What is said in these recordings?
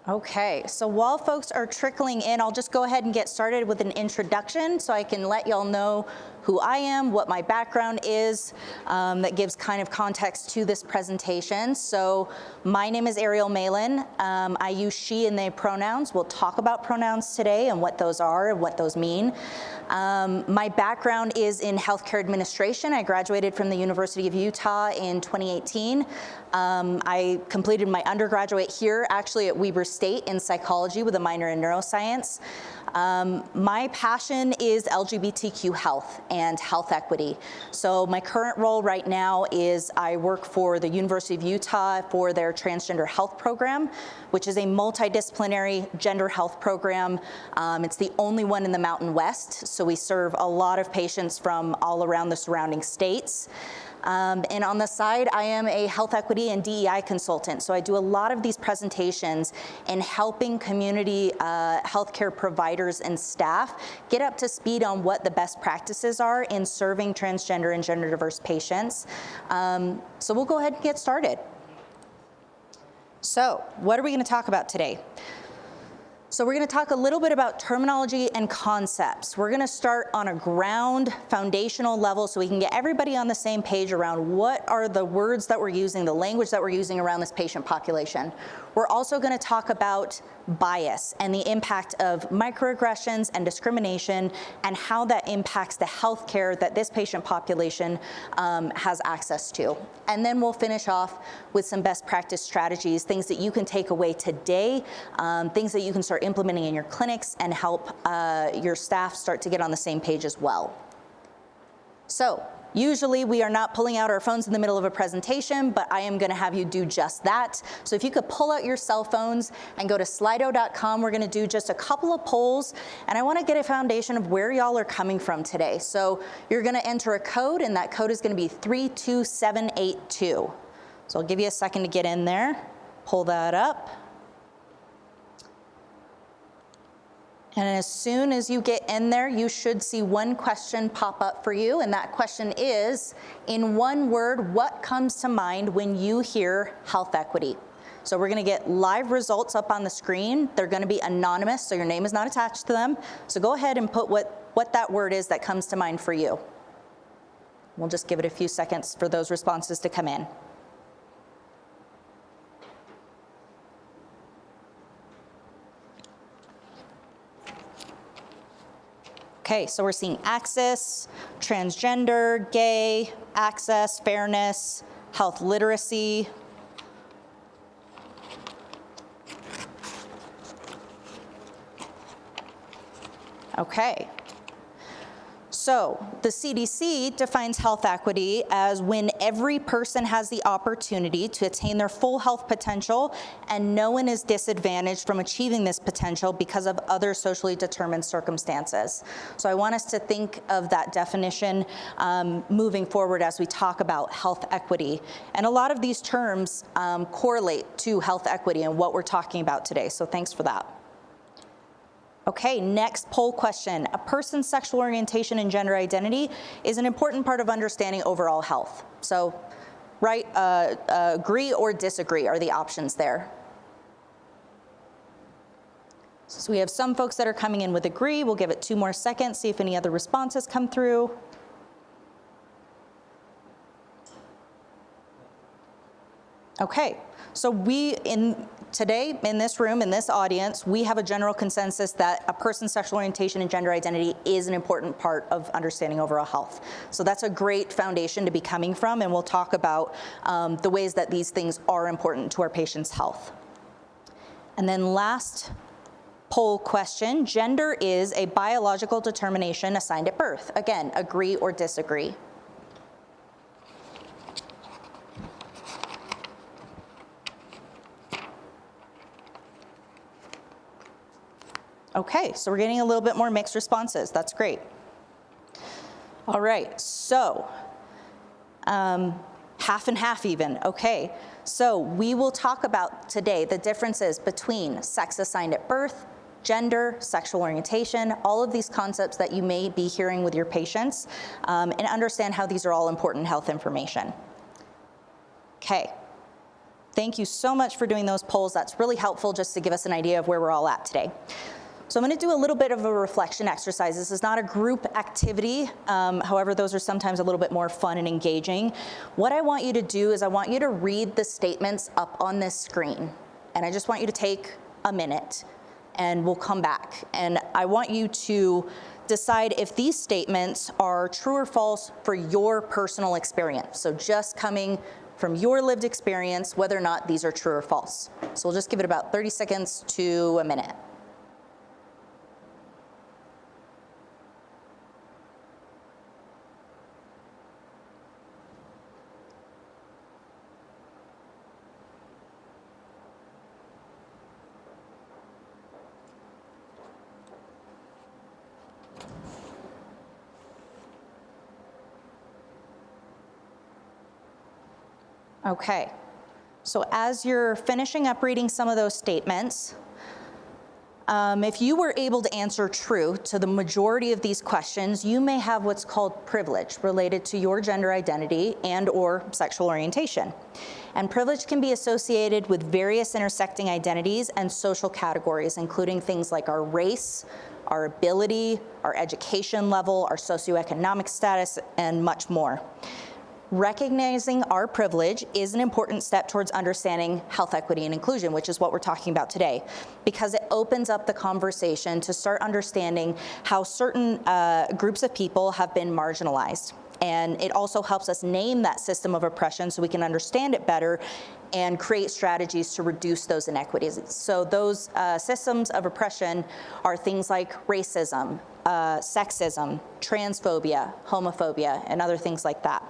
Okay, so while folks are trickling in, I'll just go ahead and get started with an introduction so I can let y'all know who I am, what my background is, that gives kind of context to this presentation. So my name is Ariel Malan. I use she and they pronouns. We'll talk about pronouns today and what those are and what those mean. My background is in healthcare administration. I graduated from the University of Utah in 2018. I completed my undergraduate here actually at Weber State in psychology with a minor in neuroscience. My passion is LGBTQ health and health equity. So my current role right now is I work for the University of Utah for their transgender health program, which is a multidisciplinary gender health program. It's the only one in the Mountain West, so we serve a lot of patients from all around the surrounding states. And on the side, I am a health equity and DEI consultant. So I do a lot of these presentations in helping community healthcare providers and staff get up to speed on what the best practices are in serving transgender and gender diverse patients. So we'll go ahead and get started. So what are we going to talk about today? So we're going to talk a little bit about terminology and concepts. We're going to start on a ground foundational level so we can get everybody on the same page around what are the words that we're using, the language that we're using around this patient population. We're also going to talk about bias and the impact of microaggressions and discrimination and how that impacts the health care that this patient population has access to. And then we'll finish off with some best practice strategies, things that you can take away today, things that you can start implementing in your clinics and help your staff start to get on the same page as well. So usually we are not pulling out our phones in the middle of a presentation, but I am going to have you do just that. So if you could pull out your cell phones and go to slido.com, we're going to do just a couple of polls, and I want to get a foundation of where y'all are coming from today. So you're going to enter a code, and that code is going to be 32782. So I'll give you a second to get in there, pull that up. And as soon as you get in there, you should see one question pop up for you. And that question is, in one word, what comes to mind when you hear health equity? So we're going to get live results up on the screen. They're going to be anonymous, so your name is not attached to them. So go ahead and put what that word is that comes to mind for you. We'll just give it a few seconds for those responses to come in. Okay, so we're seeing access, transgender, gay, access, fairness, health literacy. Okay. So the CDC defines health equity as when every person has the opportunity to attain their full health potential and no one is disadvantaged from achieving this potential because of other socially determined circumstances. So I want us to think of that definition moving forward as we talk about health equity. And a lot of these terms correlate to health equity and what we're talking about today. So thanks for that. Okay, next poll question. A person's sexual orientation and gender identity is an important part of understanding overall health. So, right, agree or disagree are the options there. So we have some folks that are coming in with agree. We'll give it 2 more seconds, see if any other responses come through. Okay, so today, in this room, in this audience, we have a general consensus that a person's sexual orientation and gender identity is an important part of understanding overall health. So that's a great foundation to be coming from, and we'll talk about the ways that these things are important to our patients' health. And then last poll question, gender is a biological determination assigned at birth. Again, agree or disagree. Okay, so we're getting a little bit more mixed responses. That's great. All right, so half and half even. Okay, so we will talk about today the differences between sex assigned at birth, gender, sexual orientation, all of these concepts that you may be hearing with your patients, and understand how these are all important health information. Okay. Thank you so much for doing those polls. That's really helpful just to give us an idea of where we're all at today. So I'm going to do a little bit of a reflection exercise. This is not a group activity. However, those are sometimes a little bit more fun and engaging. What I want you to do is I want you to read the statements up on this screen. And I just want you to take a minute and we'll come back. And I want you to decide if these statements are true or false for your personal experience. So just coming from your lived experience, whether or not these are true or false. So we'll just give it about 30 seconds to a minute. Okay, so as you're finishing up reading some of those statements, if you were able to answer true to the majority of these questions, you may have what's called privilege related to your gender identity and or sexual orientation. And privilege can be associated with various intersecting identities and social categories, including things like our race, our ability, our education level, our socioeconomic status, and much more. Recognizing our privilege is an important step towards understanding health equity and inclusion, which is what we're talking about today, because it opens up the conversation to start understanding how certain groups of people have been marginalized. And it also helps us name that system of oppression so we can understand it better and create strategies to reduce those inequities. So those systems of oppression are things like racism, sexism, transphobia, homophobia, and other things like that.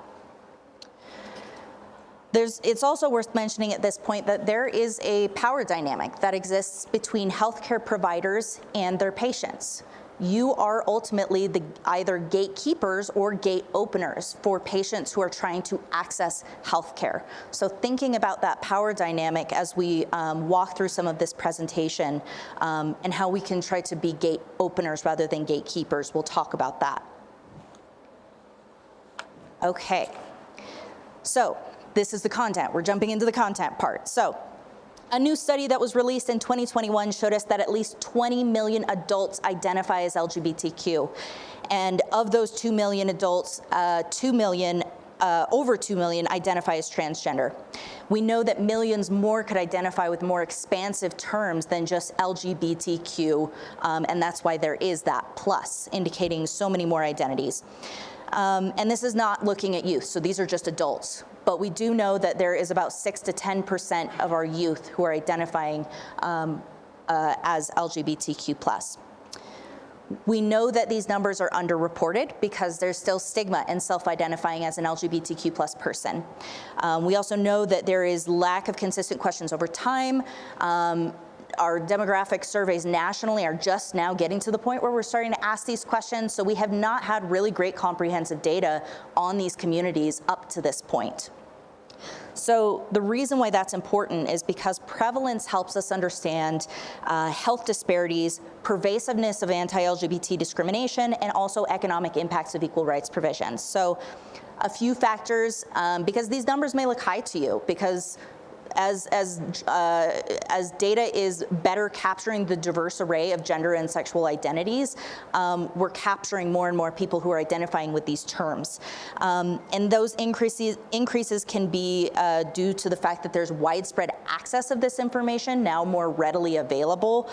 It's also worth mentioning at this point that there is a power dynamic that exists between healthcare providers and their patients. You are ultimately either gatekeepers or gate openers for patients who are trying to access healthcare. So thinking about that power dynamic as we walk through some of this presentation and how we can try to be gate openers rather than gatekeepers, we'll talk about that. Okay, so this is the content. We're jumping into the content part. So a new study that was released in 2021 showed us that at least 20 million adults identify as LGBTQ. And of those 2 million adults, over 2 million identify as transgender. We know that millions more could identify with more expansive terms than just LGBTQ, and that's why there is that plus, indicating so many more identities. And this is not looking at youth, so these are just adults. But we do know that there is about 6 to 10% of our youth who are identifying as LGBTQ+. We know that these numbers are underreported because there's still stigma in self-identifying as an LGBTQ+ person. We also know that there is lack of consistent questions over time. Our demographic surveys nationally are just now getting to the point where we're starting to ask these questions, so we have not had really great comprehensive data on these communities up to this point. So the reason why that's important is because prevalence helps us understand health disparities, pervasiveness of anti-LGBT discrimination, and also economic impacts of equal rights provisions. So a few factors, because these numbers may look high to you, because as data is better capturing the diverse array of gender and sexual identities, we're capturing more and more people who are identifying with these terms. And those increases can be due to the fact that there's widespread access of this information, now more readily available.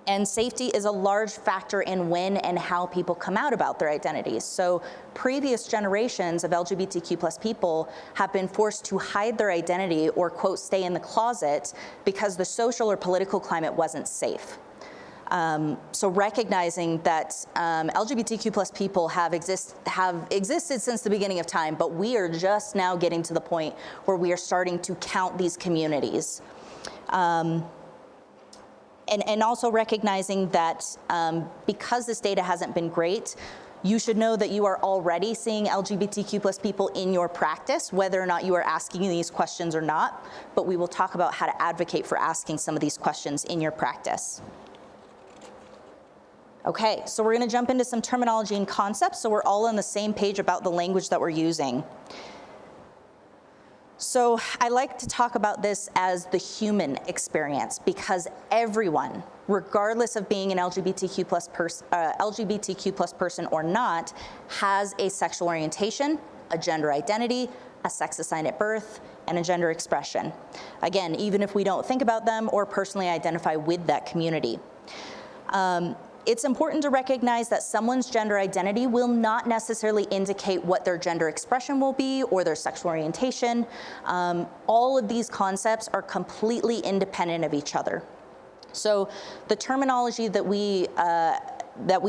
And safety is a large factor in when and how people come out about their identities. So previous generations of LGBTQ+ people have been forced to hide their identity or, quote, stay in the closet because the social or political climate wasn't safe. So recognizing that LGBTQ+ people have existed since the beginning of time, but we are just now getting to the point where we are starting to count these communities. And also recognizing that because this data hasn't been great, you should know that you are already seeing LGBTQ+ people in your practice, whether or not you are asking these questions or not, but we will talk about how to advocate for asking some of these questions in your practice. Okay, so we're gonna jump into some terminology and concepts so we're all on the same page about the language that we're using. So I like to talk about this as the human experience, because everyone, regardless of being an LGBTQ plus person or not, has a sexual orientation, a gender identity, a sex assigned at birth, and a gender expression. Again, even if we don't think about them or personally identify with that community. It's important to recognize that someone's gender identity will not necessarily indicate what their gender expression will be or their sexual orientation. All of these concepts are completely independent of each other. So the terminology that we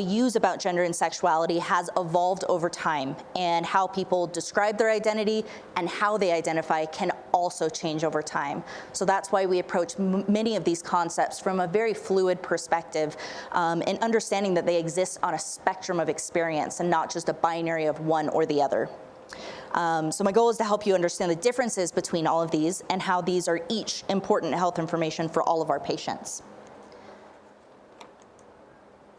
use about gender and sexuality has evolved over time, and how people describe their identity and how they identify can also change over time. So that's why we approach many of these concepts from a very fluid perspective, and understanding that they exist on a spectrum of experience and not just a binary of one or the other. So my goal is to help you understand the differences between all of these and how these are each important health information for all of our patients.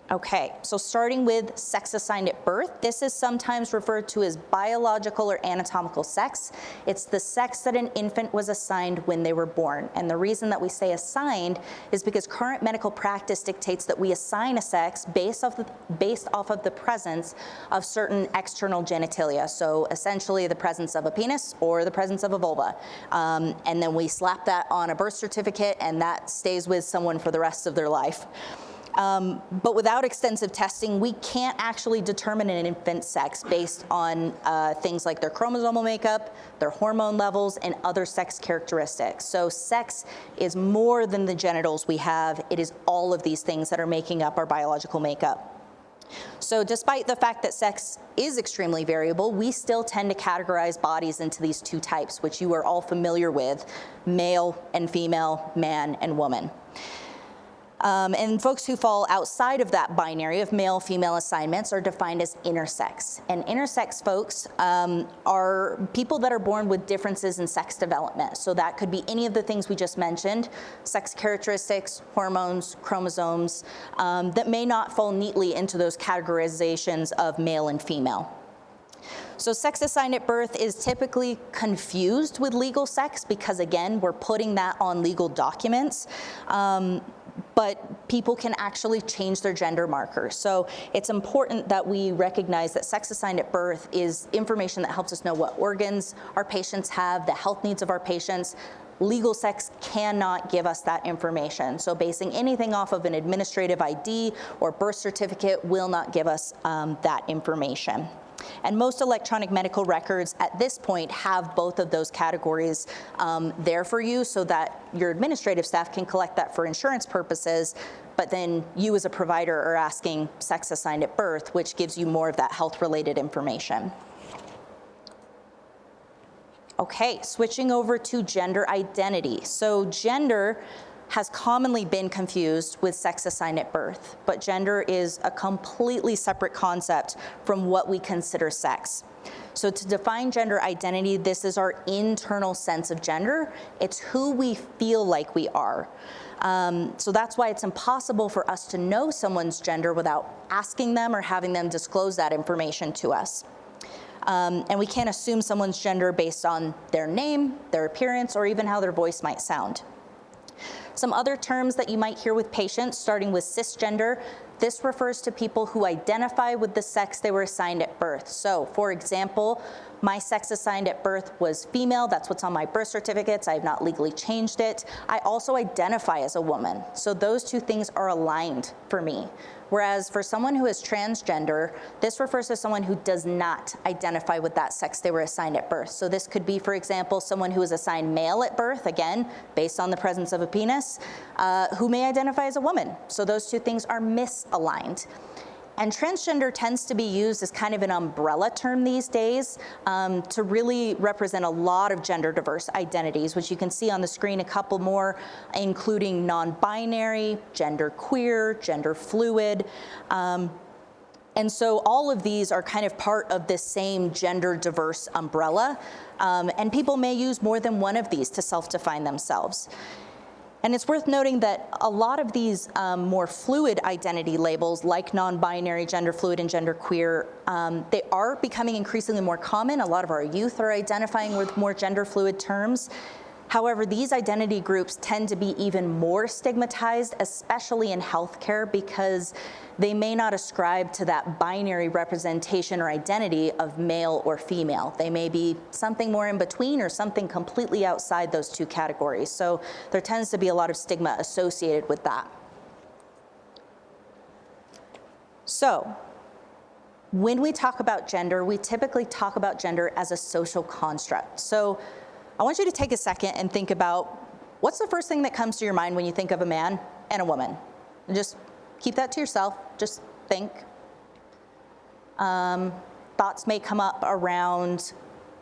Okay, so starting with sex assigned at birth, this is sometimes referred to as biological or anatomical sex. It's the sex that an infant was assigned when they were born. And the reason that we say assigned is because current medical practice dictates that we assign a sex based off of the presence of certain external genitalia. So essentially the presence of a penis or the presence of a vulva. And then we slap that on a birth certificate, and that stays with someone for the rest of their life. But without extensive testing, we can't actually determine an infant's sex based on things like their chromosomal makeup, their hormone levels, and other sex characteristics. So sex is more than the genitals we have. It is all of these things that are making up our biological makeup. So despite the fact that sex is extremely variable, we still tend to categorize bodies into these two types, which you are all familiar with: male and female, man and woman. And folks who fall outside of that binary of male-female assignments are defined as intersex. And intersex folks are people that are born with differences in sex development. So that could be any of the things we just mentioned: sex characteristics, hormones, chromosomes, that may not fall neatly into those categorizations of male and female. So sex assigned at birth is typically confused with legal sex because, again, we're putting that on legal documents. But people can actually change their gender markers. So it's important that we recognize that sex assigned at birth is information that helps us know what organs our patients have, the health needs of our patients. Legal sex cannot give us that information. So basing anything off of an administrative ID or birth certificate will not give us that information. And most electronic medical records at this point have both of those categories there for you, so that your administrative staff can collect that for insurance purposes, but then you as a provider are asking sex assigned at birth, which gives you more of that health-related information. Okay, switching over to gender identity. So gender has commonly been confused with sex assigned at birth, but gender is a completely separate concept from what we consider sex. So to define gender identity, this is our internal sense of gender. It's who we feel like we are. So that's why it's impossible for us to know someone's gender without asking them or having them disclose that information to us. And we can't assume someone's gender based on their name, their appearance, or even how their voice might sound. Some other terms that you might hear with patients, starting with cisgender. This refers to people who identify with the sex they were assigned at birth. So, for example, my sex assigned at birth was female. That's what's on my birth certificates. I have not legally changed it. I also identify as a woman. So those two things are aligned for me. Whereas for someone who is transgender, this refers to someone who does not identify with that sex they were assigned at birth. So this could be, for example, someone who is assigned male at birth, again, based on the presence of a penis, who may identify as a woman. So those two things are misaligned. And transgender tends to be used as kind of an umbrella term these days to really represent a lot of gender diverse identities, which you can see on the screen a couple more, including non-binary, gender queer, gender fluid. And so all of these are kind of part of this same gender diverse umbrella. And people may use more than one of these to self-define themselves. And it's worth noting that a lot of these more fluid identity labels, like non-binary, gender fluid, and gender queer, they are becoming increasingly more common. A lot of our youth are identifying with more gender fluid terms. However, these identity groups tend to be even more stigmatized, especially in healthcare, because they may not ascribe to that binary representation or identity of male or female. They may be something more in between or something completely outside those two categories. So there tends to be a lot of stigma associated with that. So when we talk about gender, we typically talk about gender as a social construct. So I want you to take a second and think about what's the first thing that comes to your mind when you think of a man and a woman. And just keep that to yourself, just think. Thoughts may come up around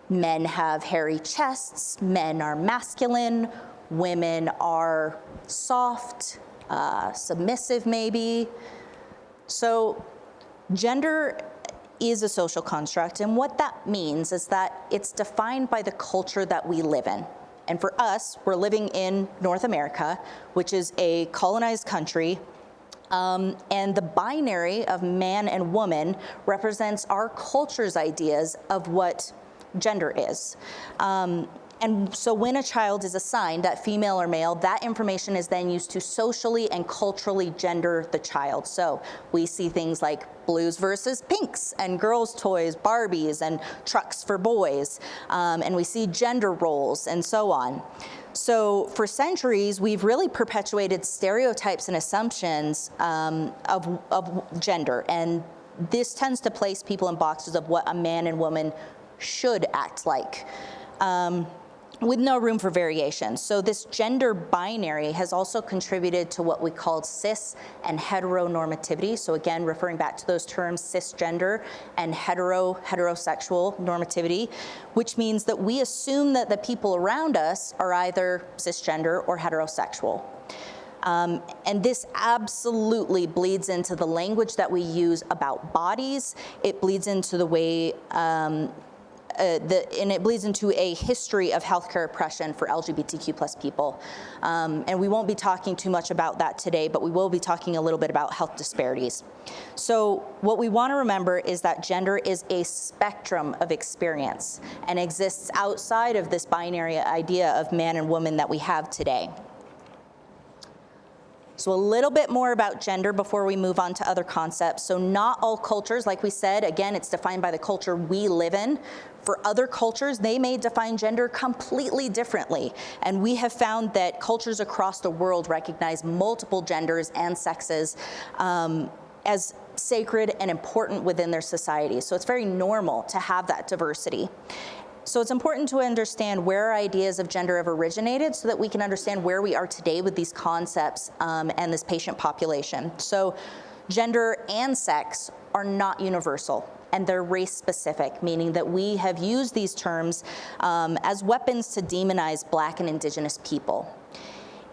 men have hairy chests, men are masculine, women are soft, submissive maybe. So gender is a social construct, and what that means is that it's defined by the culture that we live in. And for us, we're living in North America, which is a colonized country, and the binary of man and woman represents our culture's ideas of what gender is. And so when a child is assigned that female or male, that information is then used to socially and culturally gender the child. So we see things like blues versus pinks, and girls' toys, Barbies, and trucks for boys. And we see gender roles and so on. So for centuries, we've really perpetuated stereotypes and assumptions of gender. And this tends to place people in boxes of what a man and woman should act like, with no room for variation. So this gender binary has also contributed to what we call cis and heteronormativity. So again, referring back to those terms, cisgender and heterosexual normativity, which means that we assume that the people around us are either cisgender or heterosexual. And this absolutely bleeds into the language that we use about bodies. It bleeds into the way and it bleeds into a history of healthcare oppression for LGBTQ plus people. And we won't be talking too much about that today, but we will be talking a little bit about health disparities. So what we want to remember is that gender is a spectrum of experience and exists outside of this binary idea of man and woman that we have today. So a little bit more about gender before we move on to other concepts. So not all cultures, like we said, again, it's defined by the culture we live in. For other cultures, they may define gender completely differently. And we have found that cultures across the world recognize multiple genders and sexes as sacred and important within their society. So it's very normal to have that diversity. So it's important to understand where our ideas of gender have originated so that we can understand where we are today with these concepts and this patient population. So gender and sex are not universal, and they're race specific, meaning that we have used these terms as weapons to demonize Black and Indigenous people.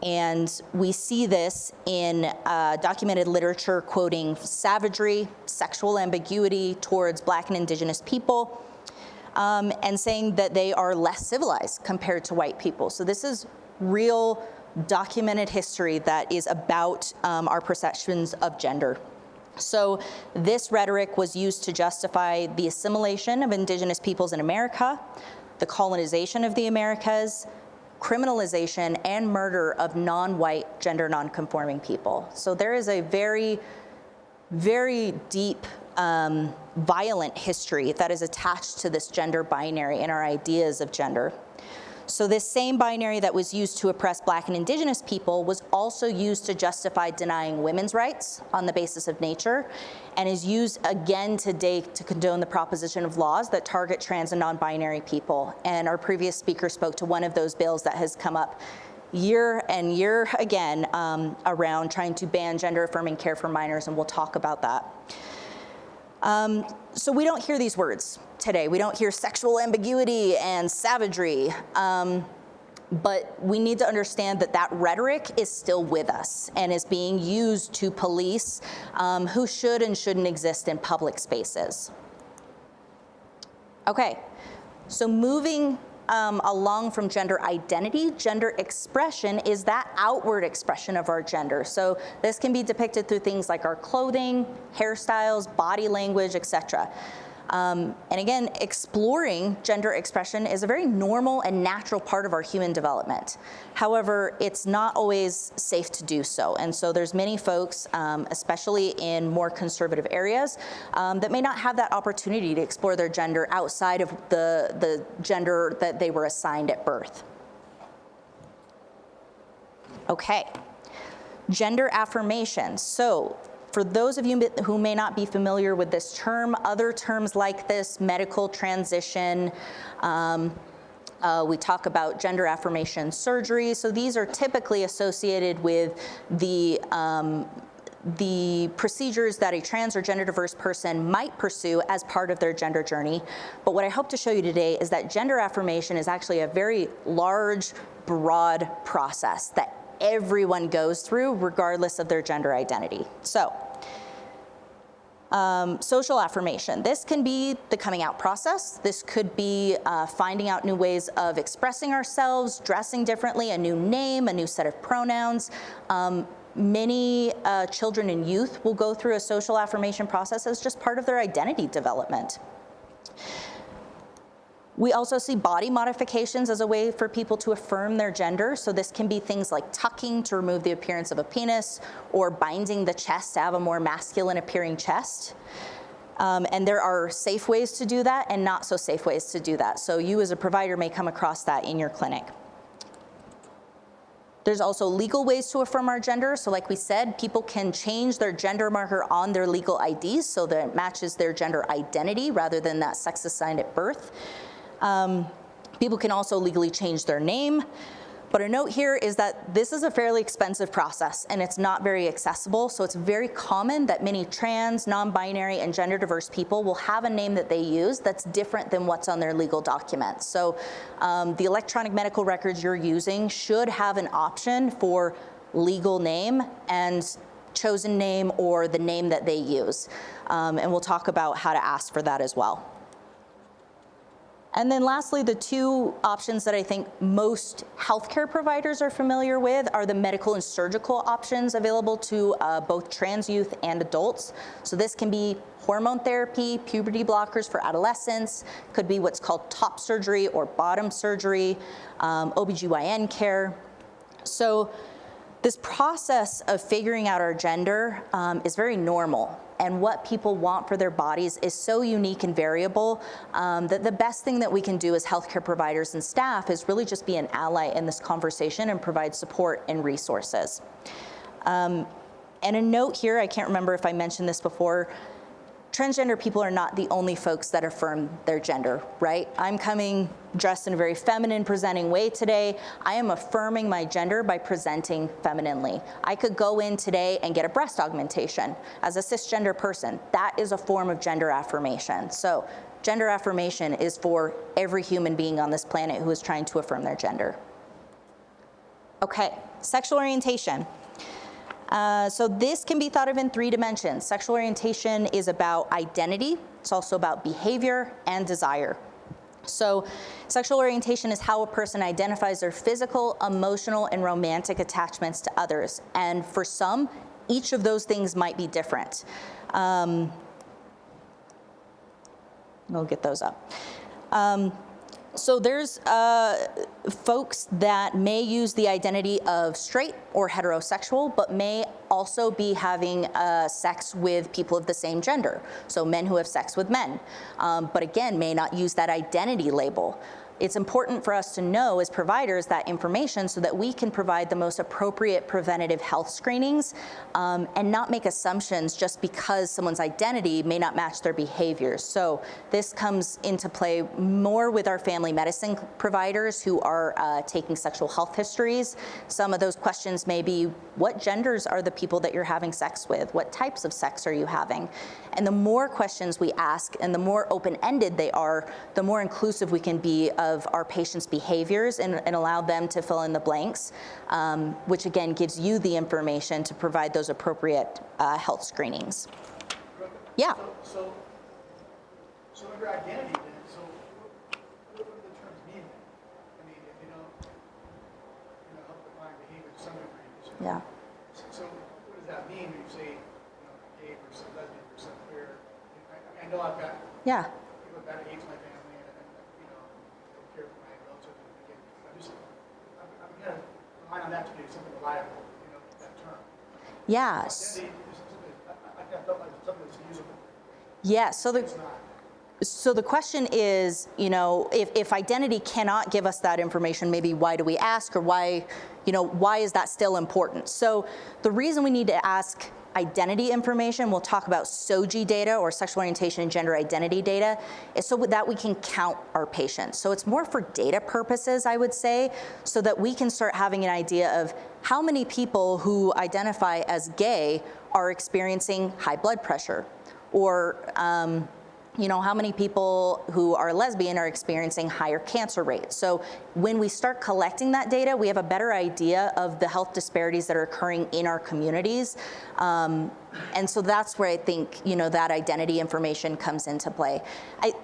And we see this in documented literature quoting savagery, sexual ambiguity towards Black and Indigenous people, and saying that they are less civilized compared to white people. So this is real documented history that is about our perceptions of gender. So this rhetoric was used to justify the assimilation of Indigenous peoples in America, the colonization of the Americas, criminalization and murder of non-white gender non-conforming people. So there is a very, very deep violent history that is attached to this gender binary and our ideas of gender. So this same binary that was used to oppress Black and Indigenous people was also used to justify denying women's rights on the basis of nature, and is used again today to condone the proposition of laws that target trans and non-binary people. And our previous speaker spoke to one of those bills that has come up year and year again around trying to ban gender-affirming care for minors, and we'll talk about that. So we don't hear these words today. We don't hear sexual ambiguity and savagery, but we need to understand that that rhetoric is still with us and is being used to police who should and shouldn't exist in public spaces. Okay, so moving along from gender identity, gender expression is that outward expression of our gender. So this can be depicted through things like our clothing, hairstyles, body language, etc. And again, exploring gender expression is a very normal and natural part of our human development. However, it's not always safe to do so. And so there's many folks, especially in more conservative areas, that may not have that opportunity to explore their gender outside of the gender that they were assigned at birth. Okay, gender affirmation. So, for those of you who may not be familiar with this term, other terms like this, medical transition, we talk about gender affirmation surgery. So these are typically associated with the procedures that a trans or gender diverse person might pursue as part of their gender journey. But what I hope to show you today is that gender affirmation is actually a very large, broad process that everyone goes through regardless of their gender identity. So, social affirmation. This can be the coming out process. This could be finding out new ways of expressing ourselves, dressing differently, a new name, a new set of pronouns. Many children and youth will go through a social affirmation process as just part of their identity development. We also see body modifications as a way for people to affirm their gender. So this can be things like tucking to remove the appearance of a penis, or binding the chest to have a more masculine appearing chest. And there are safe ways to do that and not so safe ways to do that. So you as a provider may come across that in your clinic. There's also legal ways to affirm our gender. So like we said, people can change their gender marker on their legal IDs so that it matches their gender identity rather than that sex assigned at birth. People can also legally change their name. But a note here is that this is a fairly expensive process and it's not very accessible. So it's very common that many trans, non-binary, and gender diverse people will have a name that they use that's different than what's on their legal documents. So the electronic medical records you're using should have an option for legal name and chosen name, or the name that they use. And we'll talk about how to ask for that as well. And then lastly, the two options that I think most healthcare providers are familiar with are the medical and surgical options available to both trans youth and adults. So this can be hormone therapy, puberty blockers for adolescents, could be what's called top surgery or bottom surgery, OBGYN care. So this process of figuring out our gender is very normal. And what people want for their bodies is so unique and variable that the best thing that we can do as healthcare providers and staff is really just be an ally in this conversation and provide support and resources. And a note here, I can't remember if I mentioned this before, transgender people are not the only folks that affirm their gender, right? I'm coming dressed in a very feminine presenting way today. I am affirming my gender by presenting femininely. I could go in today and get a breast augmentation as a cisgender person. That is a form of gender affirmation. So gender affirmation is for every human being on this planet who is trying to affirm their gender. Okay, sexual orientation. So this can be thought of in 3 dimensions. Sexual orientation is about identity. It's also about behavior and desire. So sexual orientation is how a person identifies their physical, emotional, and romantic attachments to others. And for some, each of those things might be different. We'll get those up. So there's folks that may use the identity of straight or heterosexual, but may also be having sex with people of the same gender. So men who have sex with men, but again, may not use that identity label. It's important for us to know as providers that information so that we can provide the most appropriate preventative health screenings and not make assumptions just because someone's identity may not match their behaviors. So this comes into play more with our family medicine providers who are taking sexual health histories. Some of those questions may be, what genders are the people that you're having sex with? What types of sex are you having? And the more questions we ask and the more open-ended they are, the more inclusive we can be of our patients' behaviors and allow them to fill in the blanks, which again gives you the information to provide those appropriate health screenings. Yeah. So under identity, then, so what do the terms mean? Yeah. So what does that mean when you say, gay versus lesbian versus queer? I know I've got people that hates my family and don't care for my relatives. I'm kind of relying on that to be something reliable, that term. Yeah. I felt like something that's usable. Yeah. It's not. So the question is, if identity cannot give us that information, maybe why do we ask, or why is that still important? So the reason we need to ask identity information, we'll talk about SOGI data, or sexual orientation and gender identity data, is so that we can count our patients. So it's more for data purposes, I would say, so that we can start having an idea of how many people who identify as gay are experiencing high blood pressure, or how many people who are lesbian are experiencing higher cancer rates. So when we start collecting that data, we have a better idea of the health disparities that are occurring in our communities. And so that's where I think, that identity information comes into play.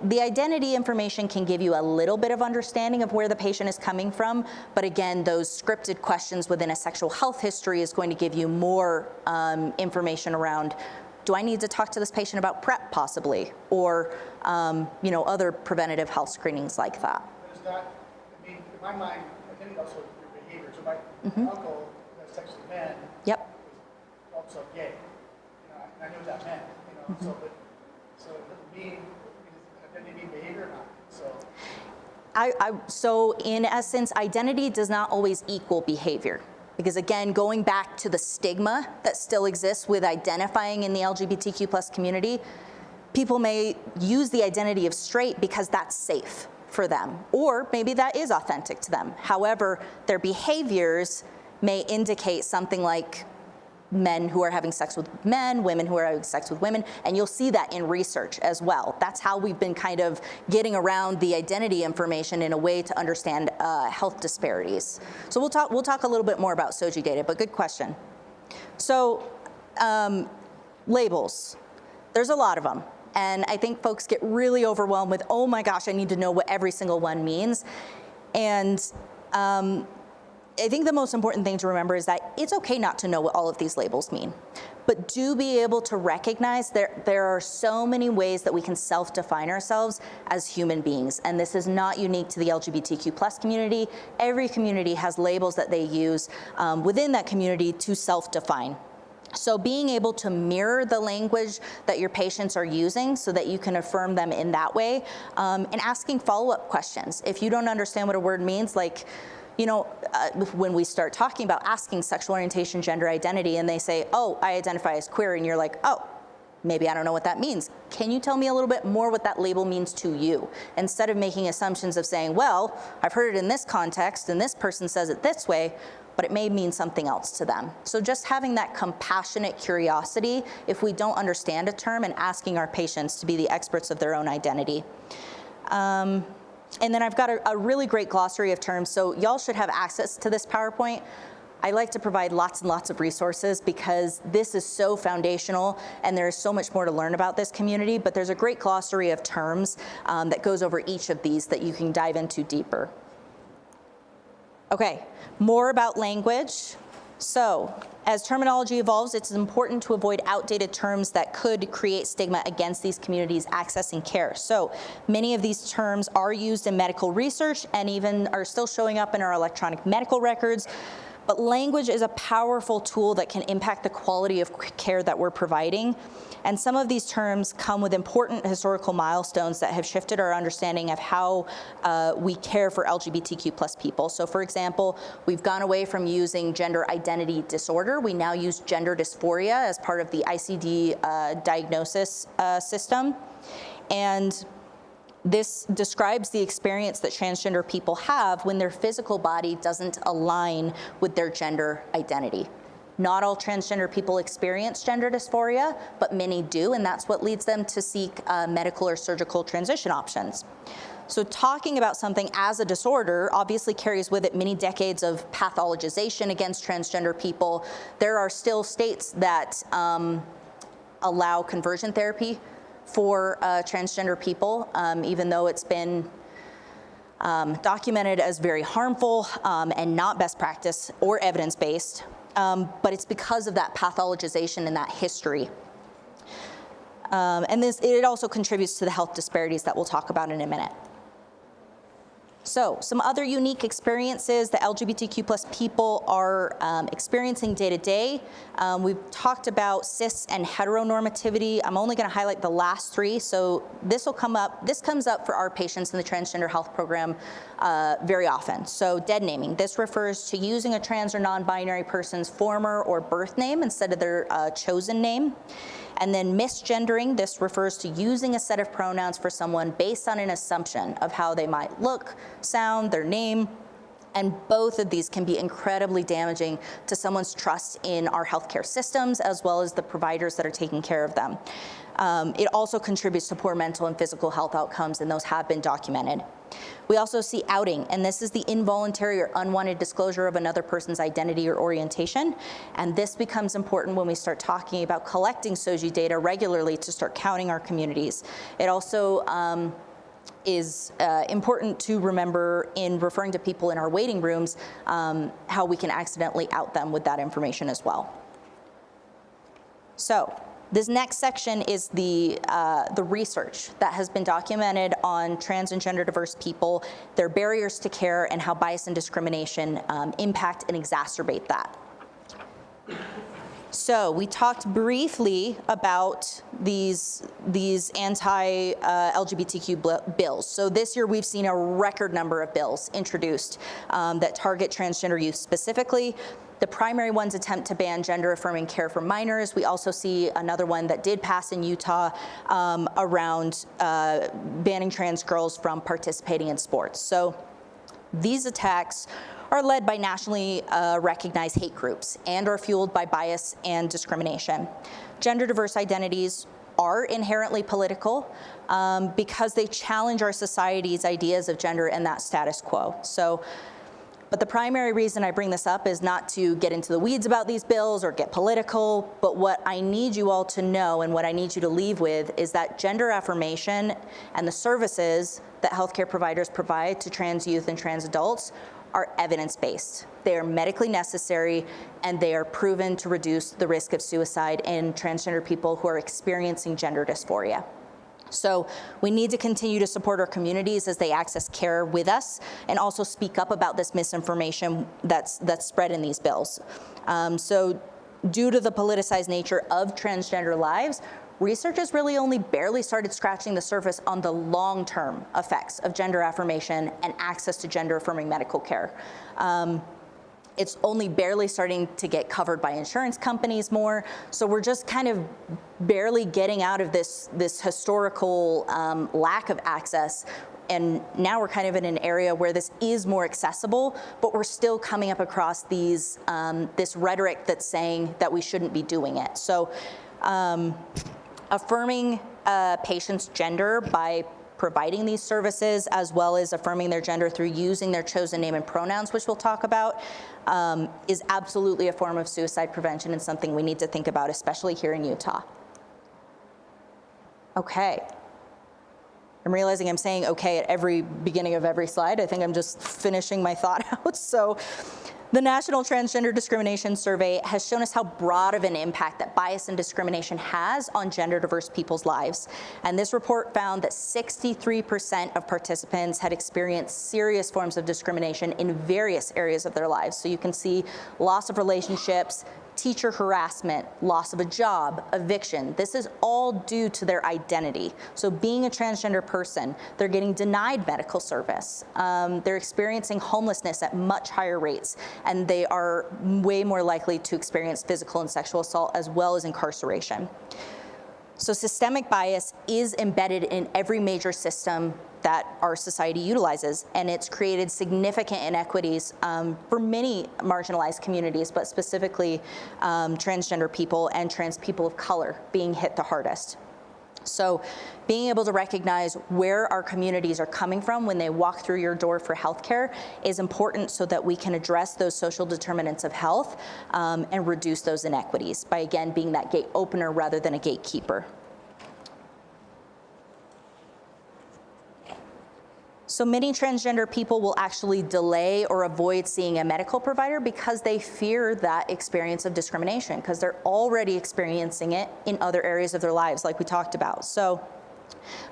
The identity information can give you a little bit of understanding of where the patient is coming from, but again, those scripted questions within a sexual health history is going to give you more information around, do I need to talk to this patient about PrEP possibly, or other preventative health screenings like that? But is that, in my mind, identity also your behavior. So my uncle who has sex with men Yep. was also gay. I knew what that meant. So it doesn't mean, identity mean behavior or not? So in essence, identity does not always equal behavior. Because again, going back to the stigma that still exists with identifying in the LGBTQ plus community, people may use the identity of straight because that's safe for them, or maybe that is authentic to them. However, their behaviors may indicate something like men who are having sex with men, women who are having sex with women, and you'll see that in research as well. That's how we've been kind of getting around the identity information in a way to understand health disparities. So we'll talk a little bit more about SOGI data, but good question. So labels, there's a lot of them. And I think folks get really overwhelmed with, oh my gosh, I need to know what every single one means. And I think the most important thing to remember is that it's okay not to know what all of these labels mean, but do be able to recognize there are so many ways that we can self-define ourselves as human beings, and this is not unique to the LGBTQ plus community. Every community has labels that they use within that community to self-define. So being able to mirror the language that your patients are using so that you can affirm them in that way, and asking follow-up questions. If you don't understand what a word means, like, when we start talking about asking sexual orientation, gender identity, and they say, oh, I identify as queer, and you're like, oh, maybe I don't know what that means. Can you tell me a little bit more what that label means to you? Instead of making assumptions of saying, well, I've heard it in this context, and this person says it this way, but it may mean something else to them. So just having that compassionate curiosity if we don't understand a term, and asking our patients to be the experts of their own identity. And then I've got a really great glossary of terms, so y'all should have access to this PowerPoint. I like to provide lots and lots of resources because this is so foundational and there is so much more to learn about this community, but there's a great glossary of terms that goes over each of these that you can dive into deeper. Okay, more about language. So, as terminology evolves, it's important to avoid outdated terms that could create stigma against these communities accessing care. So, many of these terms are used in medical research and even are still showing up in our electronic medical records. But language is a powerful tool that can impact the quality of care that we're providing. And some of these terms come with important historical milestones that have shifted our understanding of how we care for LGBTQ plus people. So for example, we've gone away from using gender identity disorder. We now use gender dysphoria as part of the ICD diagnosis system. And this describes the experience that transgender people have when their physical body doesn't align with their gender identity. Not all transgender people experience gender dysphoria, but many do, and that's what leads them to seek medical or surgical transition options. So talking about something as a disorder obviously carries with it many decades of pathologization against transgender people. There are still states that allow conversion therapy for transgender people, even though it's been documented as very harmful and not best practice or evidence-based. but it's because of that pathologization and that history. And it also contributes to the health disparities that we'll talk about in a minute. So some other unique experiences that LGBTQ plus people are experiencing day to day. We've talked about cis and heteronormativity. I'm only going to highlight the last three. So this comes up for our patients in the transgender health program very often. So dead naming. This refers to using a trans or non-binary person's former or birth name instead of their chosen name. And then misgendering, this refers to using a set of pronouns for someone based on an assumption of how they might look, sound, their name, and both of these can be incredibly damaging to someone's trust in our healthcare systems as well as the providers that are taking care of them. It also contributes to poor mental and physical health outcomes, and those have been documented. We also see outing, and this is the involuntary or unwanted disclosure of another person's identity or orientation. And this becomes important when we start talking about collecting SOGI data regularly to start counting our communities. It also is important to remember in referring to people in our waiting rooms how we can accidentally out them with that information as well. So this next section is the research that has been documented on trans and gender diverse people, their barriers to care, and how bias and discrimination impact and exacerbate that. So we talked briefly about these anti-LGBTQ bills. So this year we've seen a record number of bills introduced that target transgender youth specifically. The primary ones attempt to ban gender-affirming care for minors. We also see another one that did pass in Utah around banning trans girls from participating in sports. So these attacks are led by nationally recognized hate groups and are fueled by bias and discrimination. Gender diverse identities are inherently political because they challenge our society's ideas of gender and that status quo. But the primary reason I bring this up is not to get into the weeds about these bills or get political, but what I need you all to know and what I need you to leave with is that gender affirmation and the services that healthcare providers provide to trans youth and trans adults are evidence-based. They are medically necessary, and they are proven to reduce the risk of suicide in transgender people who are experiencing gender dysphoria. So we need to continue to support our communities as they access care with us, and also speak up about this misinformation that's spread in these bills. So due to the politicized nature of transgender lives, research has really only barely started scratching the surface on the long-term effects of gender affirmation and access to gender-affirming medical care. It's only barely starting to get covered by insurance companies more. So we're just kind of barely getting out of this historical lack of access. And now we're kind of in an area where this is more accessible, but we're still coming up across this rhetoric that's saying that we shouldn't be doing it. So affirming patients' gender by providing these services, as well as affirming their gender through using their chosen name and pronouns, which we'll talk about, is absolutely a form of suicide prevention and something we need to think about, especially here in Utah. Okay. I'm realizing I'm saying okay at every beginning of every slide. I think I'm just finishing my thought out. So the National Transgender Discrimination Survey has shown us how broad of an impact that bias and discrimination has on gender diverse people's lives. And this report found that 63% of participants had experienced serious forms of discrimination in various areas of their lives. So you can see loss of relationships, teacher harassment, loss of a job, eviction. This is all due to their identity. So being a transgender person, they're getting denied medical service. They're experiencing homelessness at much higher rates, and they are way more likely to experience physical and sexual assault as well as incarceration. So systemic bias is embedded in every major system that our society utilizes, and it's created significant inequities for many marginalized communities, but specifically transgender people and trans people of color being hit the hardest. So being able to recognize where our communities are coming from when they walk through your door for healthcare is important so that we can address those social determinants of health and reduce those inequities by, again, being that gate opener rather than a gatekeeper. So many transgender people will actually delay or avoid seeing a medical provider because they fear that experience of discrimination, because they're already experiencing it in other areas of their lives, like we talked about. So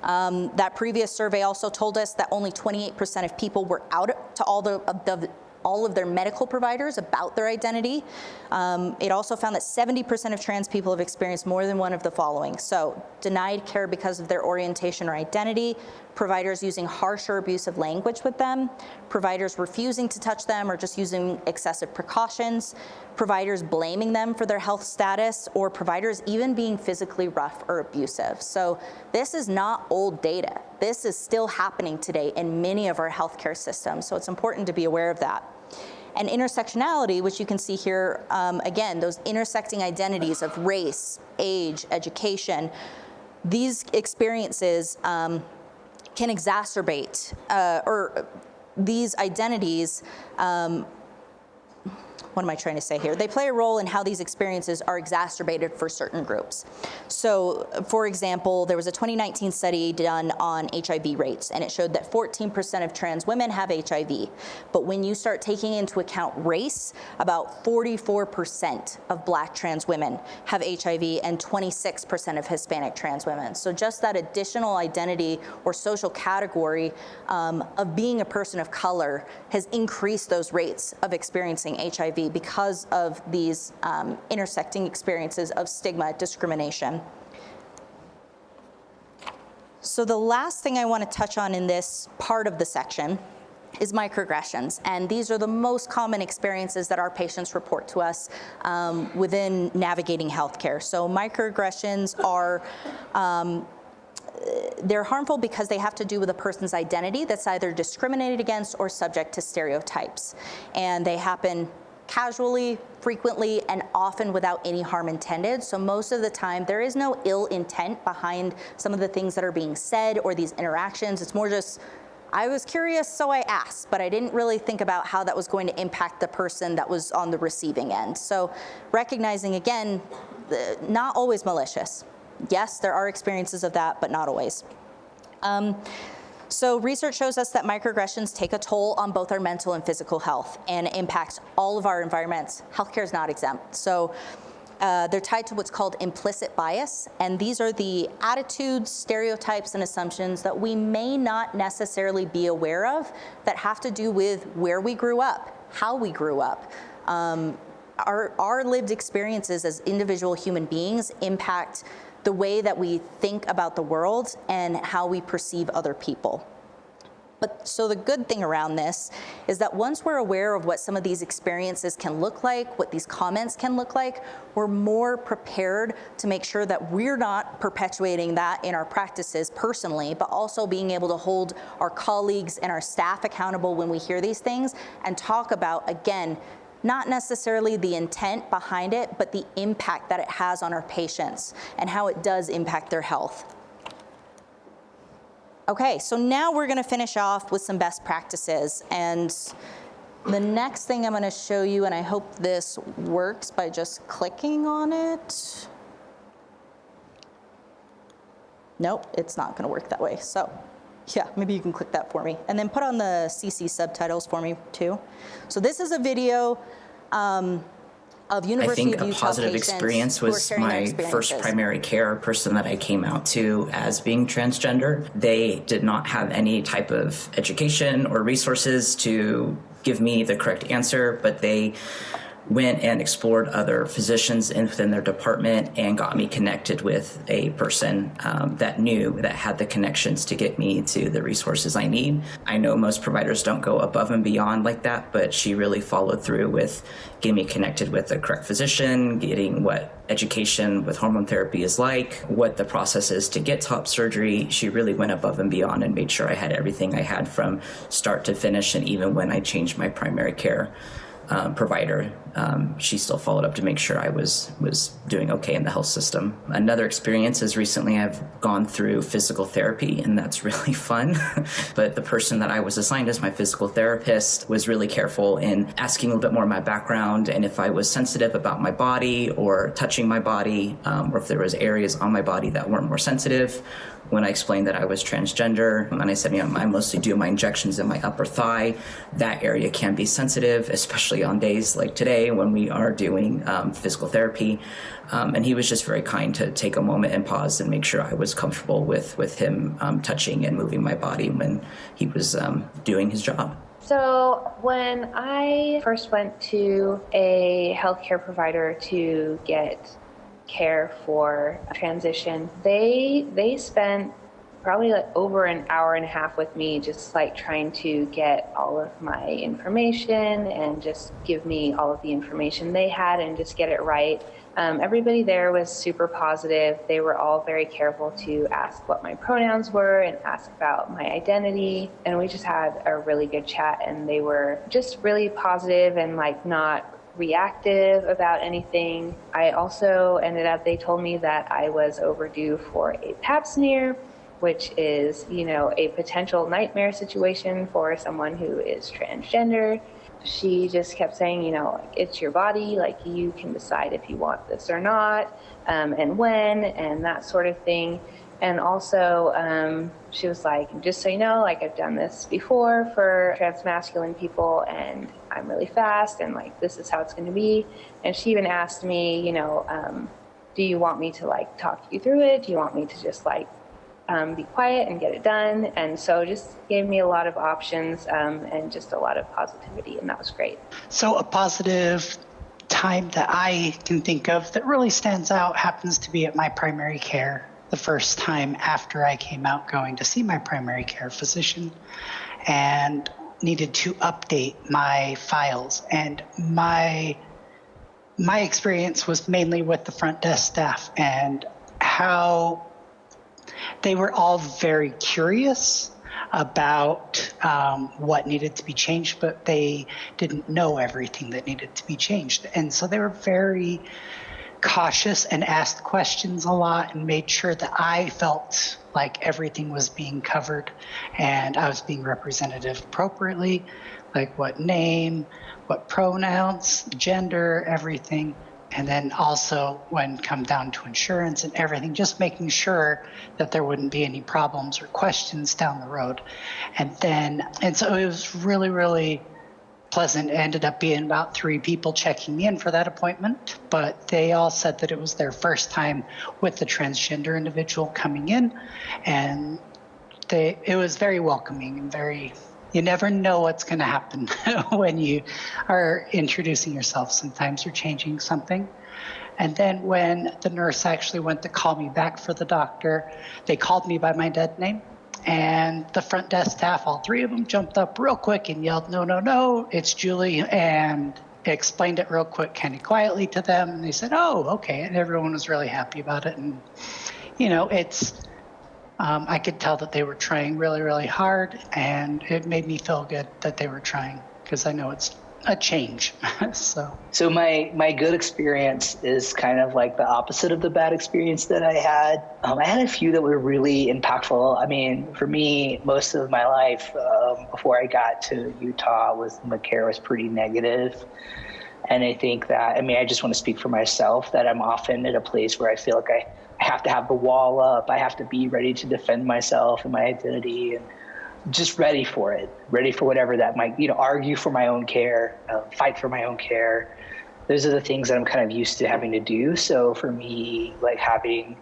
that previous survey also told us that only 28% of people were out to all of their medical providers about their identity. It also found that 70% of trans people have experienced more than one of the following. So denied care because of their orientation or identity, providers using harsh or abusive language with them, providers refusing to touch them or just using excessive precautions, providers blaming them for their health status, or providers even being physically rough or abusive. So this is not old data. This is still happening today in many of our healthcare systems, so it's important to be aware of that. And intersectionality, which you can see here, again, those intersecting identities of race, age, education, these experiences can exacerbate, or these identities, what am I trying to say here? They play a role in how these experiences are exacerbated for certain groups. So, for example, there was a 2019 study done on HIV rates, and it showed that 14% of trans women have HIV. But when you start taking into account race, about 44% of Black trans women have HIV and 26% of Hispanic trans women. So just that additional identity or social category of being a person of color has increased those rates of experiencing HIV because of these intersecting experiences of stigma, discrimination. So the last thing I want to touch on in this part of the section is microaggressions, and these are the most common experiences that our patients report to us within navigating healthcare. So microaggressions are they're harmful because they have to do with a person's identity that's either discriminated against or subject to stereotypes, and they happen casually, frequently, and often without any harm intended. So most of the time, there is no ill intent behind some of the things that are being said or these interactions. It's more just, I was curious, so I asked, but I didn't really think about how that was going to impact the person that was on the receiving end. So recognizing, again, not always malicious. Yes, there are experiences of that, but not always. So research shows us that microaggressions take a toll on both our mental and physical health, and it impacts all of our environments. Healthcare is not exempt. So they're tied to what's called implicit bias, and these are the attitudes, stereotypes, and assumptions that we may not necessarily be aware of that have to do with where we grew up, how we grew up. Our lived experiences as individual human beings impact the way that we think about the world and how we perceive other people. But so the good thing around this is that once we're aware of what some of these experiences can look like, what these comments can look like, we're more prepared to make sure that we're not perpetuating that in our practices personally, but also being able to hold our colleagues and our staff accountable when we hear these things and talk about, again, not necessarily the intent behind it, but the impact that it has on our patients and how it does impact their health. Okay, so now we're gonna finish off with some best practices. And the next thing I'm gonna show you, and I hope this works by just clicking on it. Nope, it's not gonna work that way. So yeah, maybe you can click that for me. And then put on the CC subtitles for me too. So this is a video of University of Utah patients. I think a positive experience was my first primary care person that I came out to as being transgender. They did not have any type of education or resources to give me the correct answer, but they went and explored other physicians within their department and got me connected with a person that had the connections to get me to the resources I need. I know most providers don't go above and beyond like that, but she really followed through with getting me connected with the correct physician, getting what education with hormone therapy is like, what the process is to get top surgery. She really went above and beyond and made sure I had everything I had from start to finish, and even when I changed my primary care provider, she still followed up to make sure I was doing okay in the health system. Another experience is recently I've gone through physical therapy, and that's really fun. But the person that I was assigned as my physical therapist was really careful in asking a little bit more of my background and if I was sensitive about my body or touching my body, or if there was areas on my body that weren't more sensitive. When I explained that I was transgender, and I said, I mostly do my injections in my upper thigh, that area can be sensitive, especially on days like today when we are doing physical therapy. And he was just very kind to take a moment and pause and make sure I was comfortable with him touching and moving my body when he was doing his job. So when I first went to a healthcare provider to get care for transition, they spent probably like over an hour and a half with me, just like trying to get all of my information and just give me all of the information they had and just get it right. Everybody there was super positive. They were all very careful to ask what my pronouns were and ask about my identity. And we just had a really good chat, and they were just really positive and like not reactive about anything. I also they told me that I was overdue for a pap smear, which is, a potential nightmare situation for someone who is transgender. She just kept saying, it's your body, like you can decide if you want this or not, and when, and that sort of thing. And also, she was like, just so you know, like I've done this before for transmasculine people, and I'm really fast, and like this is how it's going to be. And she even asked me, do you want me to like talk you through it? Do you want me to just like be quiet and get it done? And so just gave me a lot of options and just a lot of positivity, and that was great. So a positive time that I can think of that really stands out happens to be at my primary care. The first time after I came out going to see my primary care physician and needed to update my files. And my experience was mainly with the front desk staff and how they were all very curious about what needed to be changed, but they didn't know everything that needed to be changed. And so they were very cautious and asked questions a lot and made sure that I felt like everything was being covered and I was being represented appropriately, like what name, what pronouns, gender, everything. And then also when it come down to insurance and everything, just making sure that there wouldn't be any problems or questions down the road. And so it was really, really pleasant. It ended up being about 3 people checking me in for that appointment, but they all said that it was their first time with the transgender individual coming in, and it was very welcoming and very, you never know what's going to happen when you are introducing yourself. Sometimes you're changing something. And then when the nurse actually went to call me back for the doctor, they called me by my dead name. And the front desk staff, all 3 of them, jumped up real quick and yelled, "No, no, no, it's Julie," and explained it real quick, kind of quietly to them. And they said, "Oh, okay." And everyone was really happy about it. And, I could tell that they were trying really, really hard. And it made me feel good that they were trying, because I know it's a change. So my good experience is kind of like the opposite of the bad experience that I had. I had a few that were really impactful. I mean, for me, most of my life before I got to Utah my care was pretty negative. And I think that, I just want to speak for myself, that I'm often at a place where I feel like I have to have the wall up. I have to be ready to defend myself and my identity, and just ready for it, ready for whatever that might, argue for my own care, fight for my own care. Those are the things that I'm kind of used to having to do. So for me, like having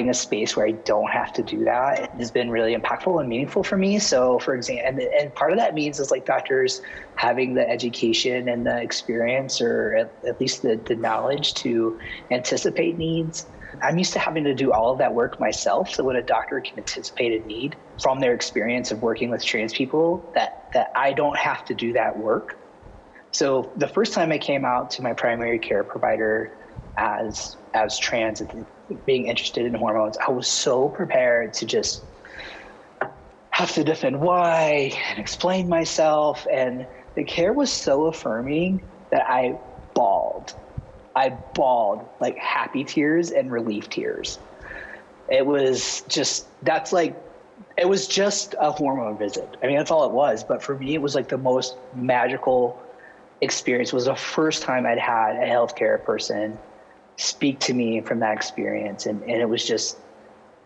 a space where I don't have to do that has been really impactful and meaningful for me. So for example, and part of that means is like doctors having the education and the experience, or at least the knowledge to anticipate needs. I'm used to having to do all of that work myself. So when a doctor can anticipate a need from their experience of working with trans people, that I don't have to do that work. So the first time I came out to my primary care provider as trans and being interested in hormones, I was so prepared to just have to defend why and explain myself. And the care was so affirming that I bawled. I bawled like happy tears and relief tears. It was just, it was just a hormone visit. I mean, that's all it was. But for me, it was like the most magical experience. It was the first time I'd had a healthcare person speak to me from that experience. And it was just,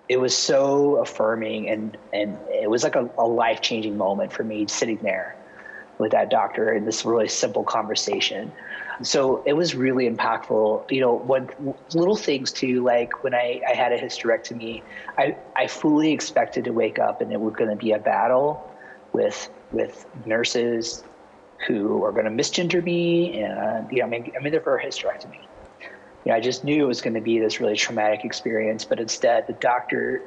it was so affirming. And it was like a life-changing moment for me sitting there with that doctor in this really simple conversation. So it was really impactful. You know, when little things too, like when I had a hysterectomy, I fully expected to wake up and it was going to be a battle with nurses who are going to misgender me. And, you know, I'm in there for a hysterectomy. You know, I just knew it was going to be this really traumatic experience, but instead the doctor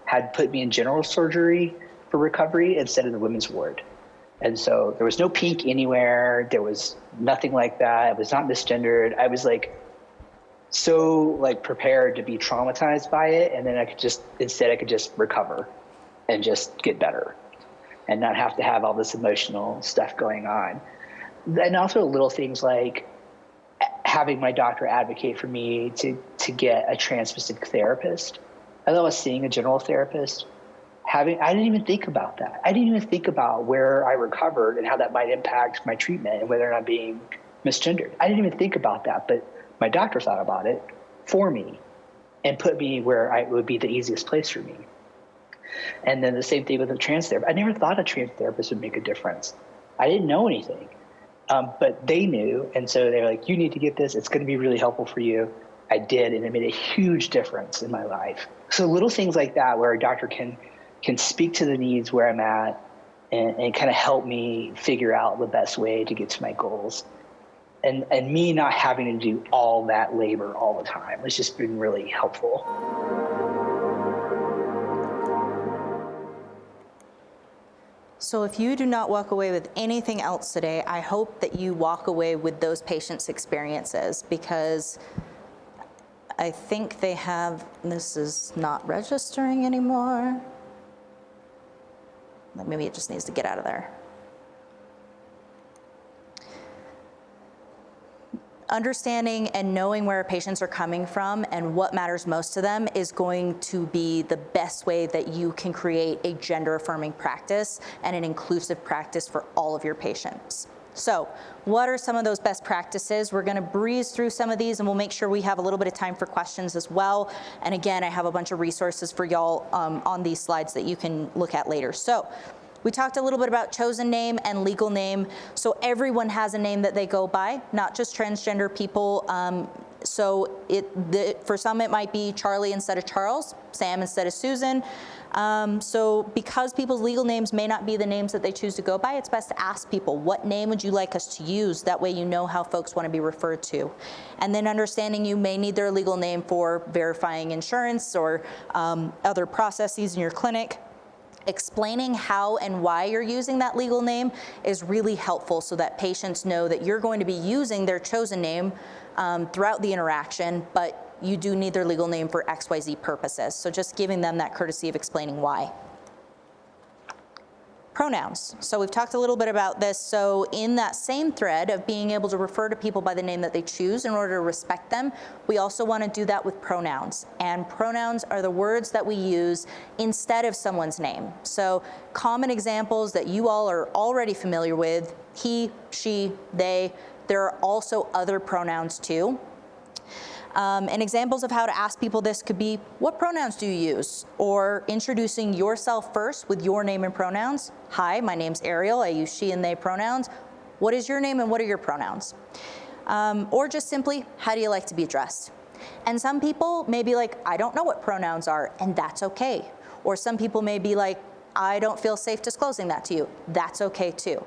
had put me in general surgery for recovery instead of the women's ward. And so there was no pink anywhere. There was nothing like that. It was not misgendered. I was like so like prepared to be traumatized by it. And then I could just recover and just get better and not have to have all this emotional stuff going on. And also little things like having my doctor advocate for me to get a trans-specific therapist. I thought I was seeing a general therapist. I didn't even think about that. I didn't even think about where I recovered and how that might impact my treatment and whether or not being misgendered. I didn't even think about that, but my doctor thought about it for me and put me where it would be the easiest place for me. And then the same thing with the trans therapist. I never thought a trans therapist would make a difference. I didn't know anything, but they knew. And so they were like, you need to get this. It's going to be really helpful for you. I did, and it made a huge difference in my life. So little things like that where a doctor can speak to the needs where I'm at and kind of help me figure out the best way to get to my goals. And me not having to do all that labor all the time. It's just been really helpful. So if you do not walk away with anything else today, I hope that you walk away with those patients' experiences, because I think they have, this is not registering anymore. Maybe it just needs to get out of there. Understanding and knowing where patients are coming from and what matters most to them is going to be the best way that you can create a gender-affirming practice and an inclusive practice for all of your patients. So what are some of those best practices? We're gonna breeze through some of these and we'll make sure we have a little bit of time for questions as well. And again, I have a bunch of resources for y'all on these slides that you can look at later. So we talked a little bit about chosen name and legal name. So everyone has a name that they go by, not just transgender people. For some it might be Charlie instead of Charles, Sam instead of Susan. So because people's legal names may not be the names that they choose to go by, it's best to ask people, what name would you like us to use? That way you know how folks want to be referred to. And then understanding you may need their legal name for verifying insurance or other processes in your clinic. Explaining how and why you're using that legal name is really helpful so that patients know that you're going to be using their chosen name throughout the interaction, but you do need their legal name for XYZ purposes. So just giving them that courtesy of explaining why. Pronouns. So we've talked a little bit about this. So in that same thread of being able to refer to people by the name that they choose in order to respect them, we also want to do that with pronouns. And pronouns are the words that we use instead of someone's name. So common examples that you all are already familiar with, he, she, they. There are also other pronouns too. And examples of how to ask people this could be, what pronouns do you use? Or introducing yourself first with your name and pronouns. Hi, my name's Ariel, I use she and they pronouns. What is your name and what are your pronouns? Or just simply, how do you like to be addressed? And some people may be like, I don't know what pronouns are, and that's okay. Or some people may be like, I don't feel safe disclosing that to you. That's okay too.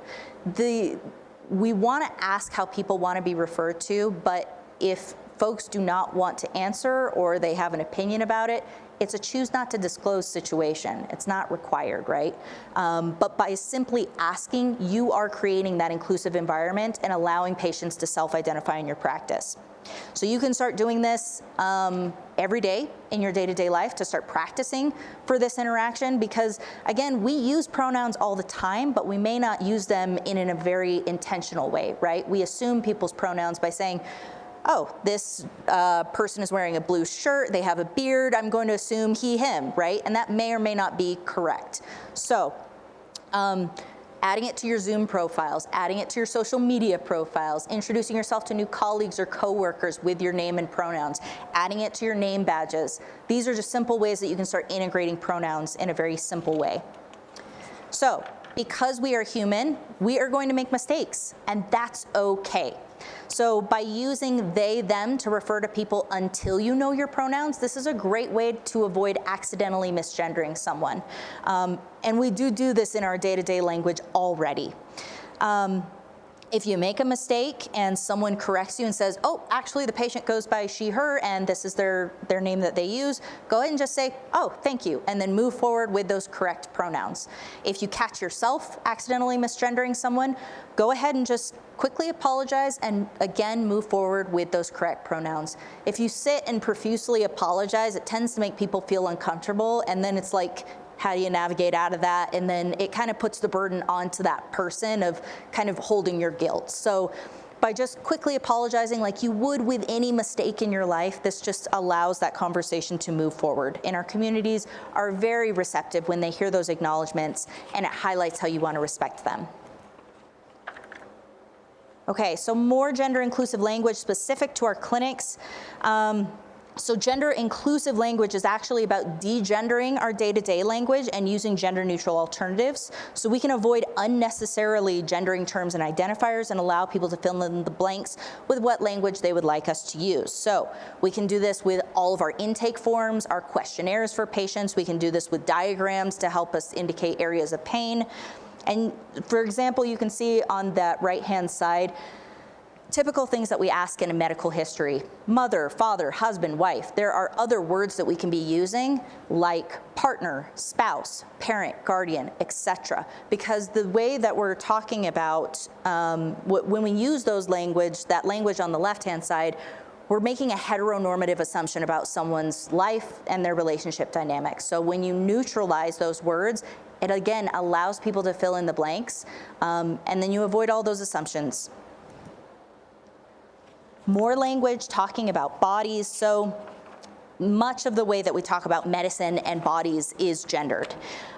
We want to ask how people want to be referred to, but if folks do not want to answer or they have an opinion about it, it's a choose not to disclose situation. It's not required, right? But by simply asking, you are creating that inclusive environment and allowing patients to self-identify in your practice. So you can start doing this every day in your day-to-day life to start practicing for this interaction, because again, we use pronouns all the time, but we may not use them in a very intentional way, right? We assume people's pronouns by saying, oh, this person is wearing a blue shirt, they have a beard, I'm going to assume he, him, right? And that may or may not be correct. So adding it to your Zoom profiles, adding it to your social media profiles, introducing yourself to new colleagues or coworkers with your name and pronouns, adding it to your name badges. These are just simple ways that you can start integrating pronouns in a very simple way. So, because we are human, we are going to make mistakes, and that's okay. So by using they, them to refer to people until you know your pronouns, this is a great way to avoid accidentally misgendering someone. And we do this in our day-to-day language already. If you make a mistake and someone corrects you and says, oh, actually the patient goes by she, her, and this is their name that they use, go ahead and just say, oh, thank you, and then move forward with those correct pronouns. If you catch yourself accidentally misgendering someone, go ahead and just quickly apologize and again move forward with those correct pronouns. If you sit and profusely apologize, it tends to make people feel uncomfortable, and then it's like, how do you navigate out of that? And then it kind of puts the burden onto that person of kind of holding your guilt. So by just quickly apologizing like you would with any mistake in your life, this just allows that conversation to move forward. And our communities are very receptive when they hear those acknowledgments, and it highlights how you want to respect them. Okay, so more gender inclusive language specific to our clinics. So gender inclusive language is actually about degendering our day-to-day language and using gender neutral alternatives, so we can avoid unnecessarily gendering terms and identifiers and allow people to fill in the blanks with what language they would like us to use. So we can do this with all of our intake forms, our questionnaires for patients. We can do this with diagrams to help us indicate areas of pain. And for example, you can see on that right-hand side, typical things that we ask in a medical history: mother, father, husband, wife. There are other words that we can be using like partner, spouse, parent, guardian, etc. Because the way that we're talking about, when we use those that language on the left-hand side, we're making a heteronormative assumption about someone's life and their relationship dynamics. So when you neutralize those words, it again allows people to fill in the blanks, and then you avoid all those assumptions. More language talking about bodies. So much of the way that we talk about medicine and bodies is gendered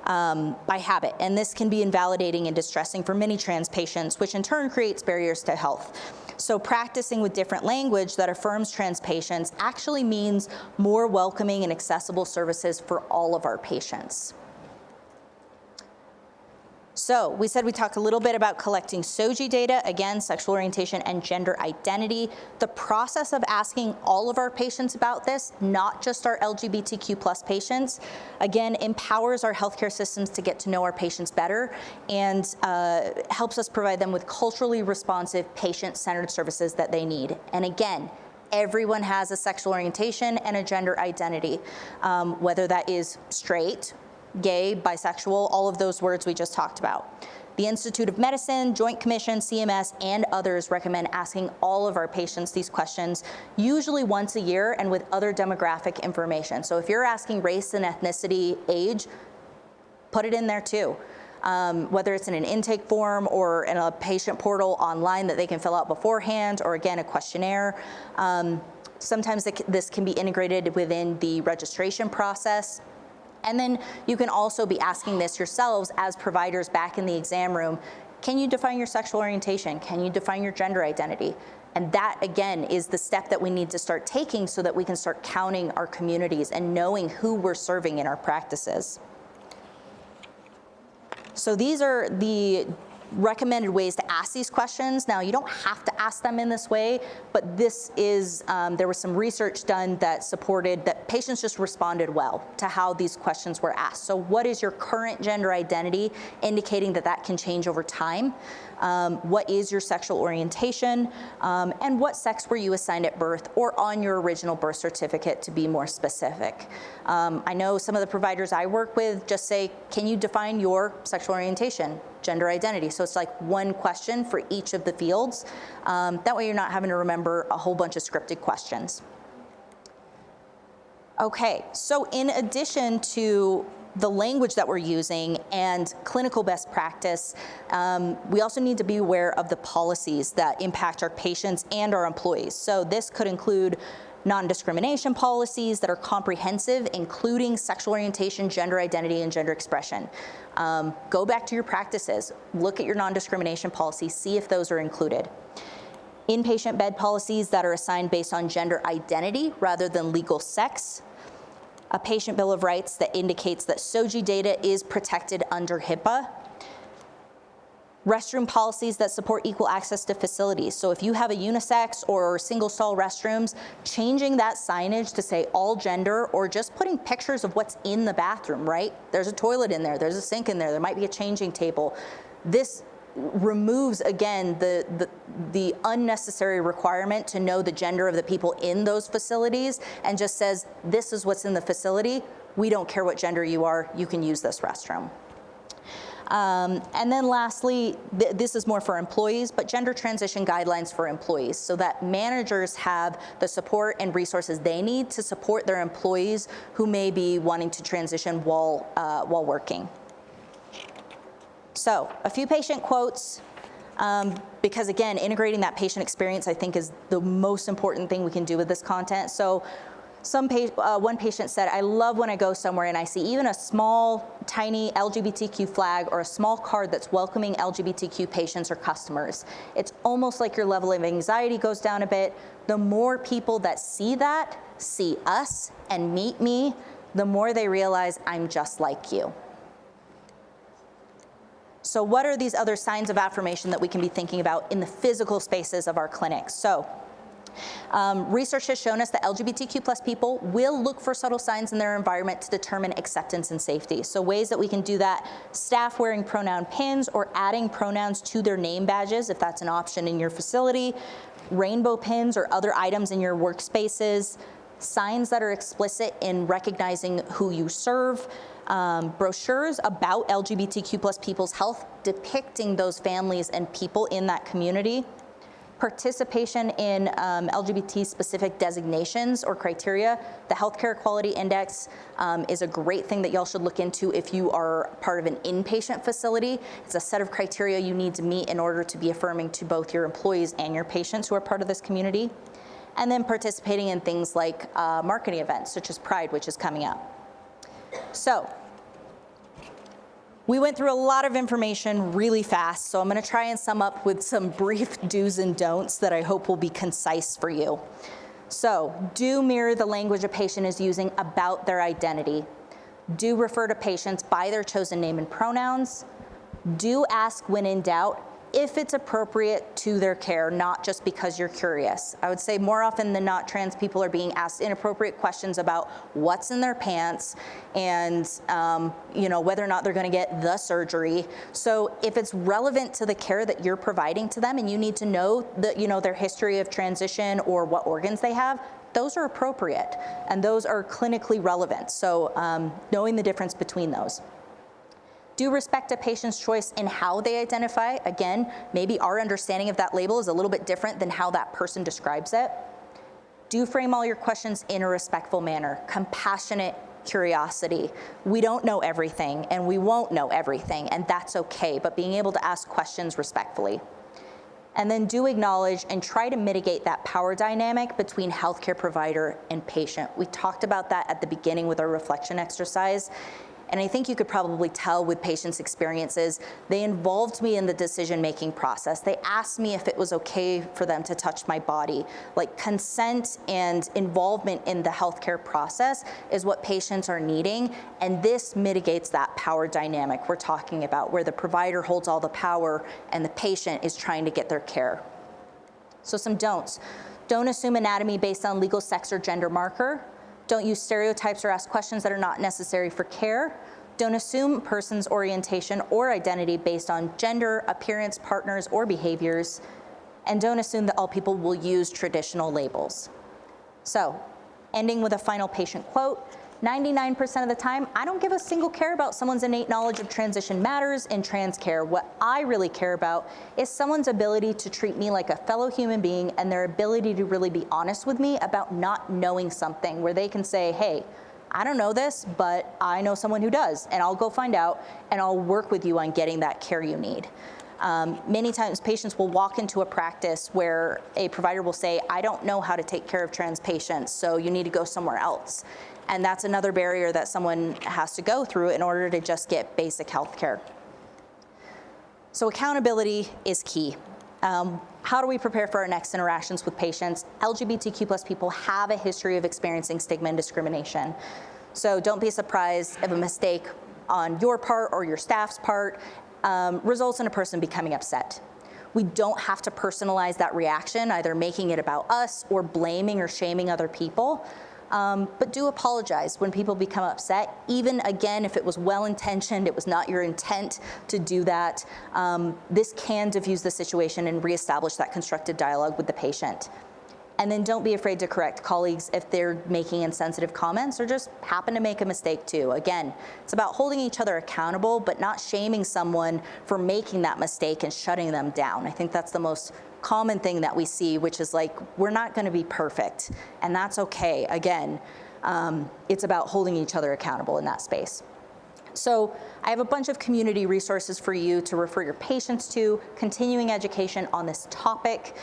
by habit, and this can be invalidating and distressing for many trans patients, which in turn creates barriers to health. So practicing with different language that affirms trans patients actually means more welcoming and accessible services for all of our patients. So we said we talked a little bit about collecting SOGI data, again, sexual orientation and gender identity. The process of asking all of our patients about this, not just our LGBTQ+ patients, again, empowers our healthcare systems to get to know our patients better and helps us provide them with culturally responsive, patient-centered services that they need. And again, everyone has a sexual orientation and a gender identity, whether that is straight, gay, bisexual, all of those words we just talked about. The Institute of Medicine, Joint Commission, CMS, and others recommend asking all of our patients these questions, usually once a year and with other demographic information. So if you're asking race and ethnicity, age, put it in there too. Whether it's in an intake form or in a patient portal online that they can fill out beforehand, or again, a questionnaire. Sometimes this can be integrated within the registration process. And then you can also be asking this yourselves as providers back in the exam room. Can you define your sexual orientation? Can you define your gender identity? And that, again, is the step that we need to start taking so that we can start counting our communities and knowing who we're serving in our practices. So these are the recommended ways to ask these questions. Now, you don't have to ask them in this way, but this is, there was some research done that supported that patients just responded well to how these questions were asked. So what is your current gender identity, indicating that that can change over time? What is your sexual orientation? And what sex were you assigned at birth or on your original birth certificate, to be more specific? I know some of the providers I work with just say, can you define your sexual orientation, gender identity? So it's like one question for each of the fields. That way you're not having to remember a whole bunch of scripted questions. Okay, so in addition to the language that we're using and clinical best practice, we also need to be aware of the policies that impact our patients and our employees. So this could include non-discrimination policies that are comprehensive, including sexual orientation, gender identity, and gender expression. Go back to your practices, look at your non-discrimination policies, see if those are included. Inpatient bed policies that are assigned based on gender identity rather than legal sex. A patient bill of rights that indicates that SOGI data is protected under HIPAA. Restroom policies that support equal access to facilities. So if you have a unisex or single stall restrooms, changing that signage to say all gender, or just putting pictures of what's in the bathroom, right? There's a toilet in there, there's a sink in there, there might be a changing table. This removes, again, the unnecessary requirement to know the gender of the people in those facilities, and just says, this is what's in the facility. We don't care what gender you are, you can use this restroom. And then lastly, this is more for employees, but gender transition guidelines for employees, so that managers have the support and resources they need to support their employees who may be wanting to transition while working. So a few patient quotes, because again, integrating that patient experience, I think, is the most important thing we can do with this content. So one patient said, I love when I go somewhere and I see even a small, tiny LGBTQ flag or a small card that's welcoming LGBTQ patients or customers. It's almost like your level of anxiety goes down a bit. The more people that see that, see us, and meet me, the more they realize I'm just like you. So what are these other signs of affirmation that we can be thinking about in the physical spaces of our clinics? So research has shown us that LGBTQ plus people will look for subtle signs in their environment to determine acceptance and safety. So ways that we can do that: staff wearing pronoun pins or adding pronouns to their name badges, if that's an option in your facility, rainbow pins or other items in your workspaces, signs that are explicit in recognizing who you serve, brochures about LGBTQ plus people's health depicting those families and people in that community, participation in LGBT-specific designations or criteria. The Healthcare Quality Index is a great thing that y'all should look into if you are part of an inpatient facility. It's a set of criteria you need to meet in order to be affirming to both your employees and your patients who are part of this community. And then participating in things like marketing events, such as Pride, which is coming up. So, we went through a lot of information really fast, so I'm going to try and sum up with some brief do's and don'ts that I hope will be concise for you. So, do mirror the language a patient is using about their identity. Do refer to patients by their chosen name and pronouns. Do ask when in doubt if it's appropriate to their care, not just because you're curious. I would say more often than not, trans people are being asked inappropriate questions about what's in their pants and whether or not they're going to get the surgery. So if it's relevant to the care that you're providing to them and you need to know their history of transition or what organs they have, those are appropriate and those are clinically relevant. So knowing the difference between those. Do respect a patient's choice in how they identify. Again, maybe our understanding of that label is a little bit different than how that person describes it. Do frame all your questions in a respectful manner. Compassionate curiosity. We don't know everything and we won't know everything, and that's okay, but being able to ask questions respectfully. And then do acknowledge and try to mitigate that power dynamic between healthcare provider and patient. We talked about that at the beginning with our reflection exercise. And I think you could probably tell with patients' experiences, they involved me in the decision-making process. They asked me if it was okay for them to touch my body. Like, consent and involvement in the healthcare process is what patients are needing, and this mitigates that power dynamic we're talking about, where the provider holds all the power and the patient is trying to get their care. So some don'ts. Don't assume anatomy based on legal sex or gender marker. Don't use stereotypes or ask questions that are not necessary for care. Don't assume a person's orientation or identity based on gender, appearance, partners, or behaviors. And don't assume that all people will use traditional labels. So, ending with a final patient quote, 99% of the time, I don't give a single care about someone's innate knowledge of transition matters in trans care. What I really care about is someone's ability to treat me like a fellow human being and their ability to really be honest with me about not knowing something, where they can say, hey, I don't know this, but I know someone who does, and I'll go find out, and I'll work with you on getting that care you need. Many times patients will walk into a practice where a provider will say, I don't know how to take care of trans patients, so you need to go somewhere else. And that's another barrier that someone has to go through in order to just get basic health care. So accountability is key. How do we prepare for our next interactions with patients? LGBTQ+ people have a history of experiencing stigma and discrimination. So don't be surprised if a mistake on your part or your staff's part results in a person becoming upset. We don't have to personalize that reaction, either making it about us or blaming or shaming other people. But do apologize when people become upset, even again, if it was well-intentioned, it was not your intent to do that. This can diffuse the situation and reestablish that constructive dialogue with the patient. And then don't be afraid to correct colleagues if they're making insensitive comments or just happen to make a mistake too. Again, it's about holding each other accountable, but not shaming someone for making that mistake and shutting them down. I think that's the most common thing that we see, which is like, we're not going to be perfect, and that's okay. Again, it's about holding each other accountable in that space. So I have a bunch of community resources for you to refer your patients to, continuing education on this topic.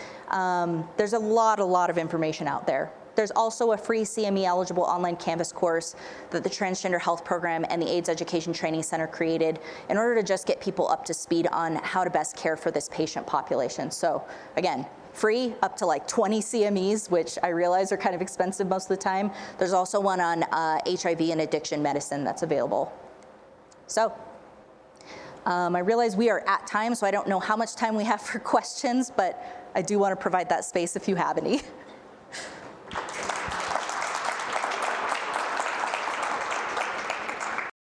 There's a lot of information out there. There's also a free CME eligible online Canvas course that the Transgender Health Program and the AIDS Education Training Center created in order to just get people up to speed on how to best care for this patient population. So again, free, up to like 20 CMEs, which I realize are kind of expensive most of the time. There's also one on HIV and addiction medicine that's available. So I realize we are at time, so I don't know how much time we have for questions, but I do want to provide that space if you have any.